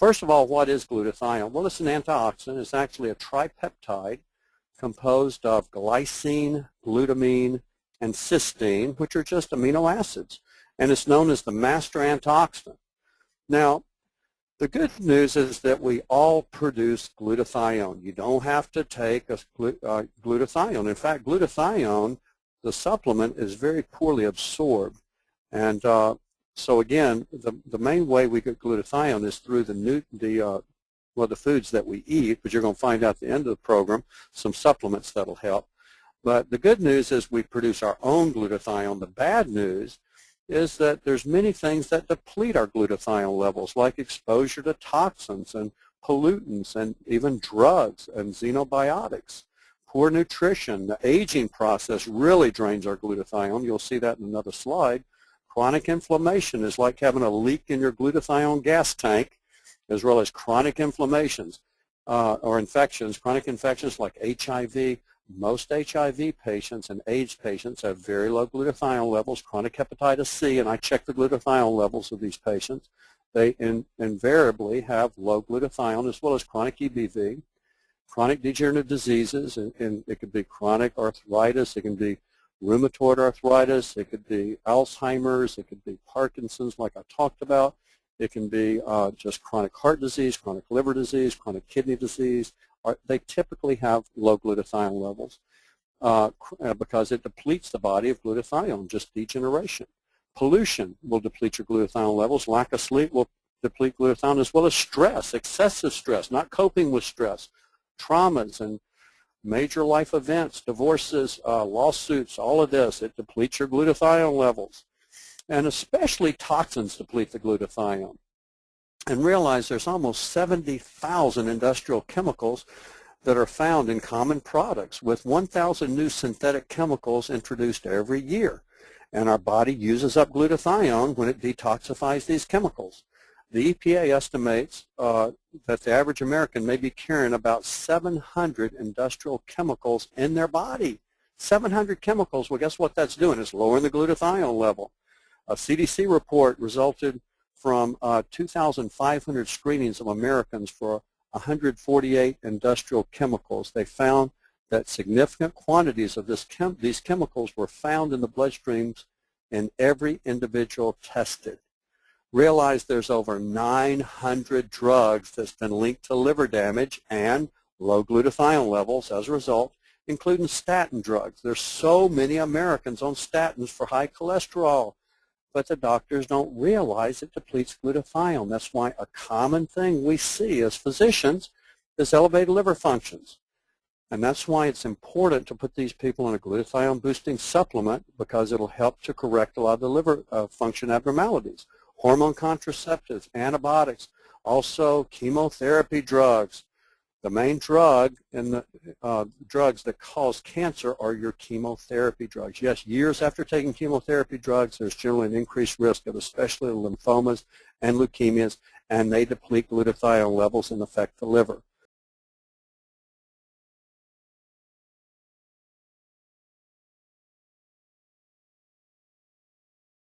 First of all, what is glutathione? Well, it's an antioxidant. It's actually a tripeptide composed of glycine, glutamine, and cysteine, which are just amino acids. And it's known as the master antioxidant. Now, the good news is that we all produce glutathione. You don't have to take a glutathione. In fact, glutathione, the supplement, is very poorly absorbed. And so again, the main way we get glutathione is through the foods that we eat, but you're going to find out at the end of the program some supplements that'll help. But the good news is we produce our own glutathione. The bad news is that there's many things that deplete our glutathione levels, like exposure to toxins and pollutants and even drugs and xenobiotics. Poor nutrition, the aging process really drains our glutathione. You'll see that in another slide. Chronic inflammation is like having a leak in your glutathione gas tank, as well as chronic inflammations or infections. Chronic infections like HIV. Most HIV patients and AIDS patients have very low glutathione levels, chronic hepatitis C, and I check the glutathione levels of these patients. They invariably have low glutathione, as well as chronic EBV, chronic degenerative diseases, and it could be chronic arthritis, it can be rheumatoid arthritis, it could be Alzheimer's, it could be Parkinson's like I talked about, it can be just chronic heart disease, chronic liver disease, chronic kidney disease. They typically have low glutathione levels because it depletes the body of glutathione, just degeneration. Pollution will deplete your glutathione levels. Lack of sleep will deplete glutathione, as well as stress, excessive stress, not coping with stress, traumas and major life events, divorces, lawsuits, all of this. It depletes your glutathione levels. And especially toxins deplete the glutathione. And realize there's almost 70,000 industrial chemicals that are found in common products, with 1,000 new synthetic chemicals introduced every year. And our body uses up glutathione when it detoxifies these chemicals. The EPA estimates that the average American may be carrying about 700 industrial chemicals in their body. 700 chemicals. Well, guess what that's doing? It's lowering the glutathione level. A CDC report resulted from 2,500 screenings of Americans for 148 industrial chemicals. They found that significant quantities of these chemicals were found in the bloodstreams in every individual tested. Realize there's over 900 drugs that's been linked to liver damage and low glutathione levels as a result, including statin drugs. There's so many Americans on statins for high cholesterol, but the doctors don't realize it depletes glutathione. That's why a common thing we see as physicians is elevated liver functions. And that's why it's important to put these people on a glutathione boosting supplement, because it'll help to correct a lot of the liver function abnormalities. Hormone contraceptives, antibiotics, also chemotherapy drugs. The main drug and the drugs that cause cancer are your chemotherapy drugs. Yes, years after taking chemotherapy drugs, there's generally an increased risk of especially lymphomas and leukemias, and they deplete glutathione levels and affect the liver.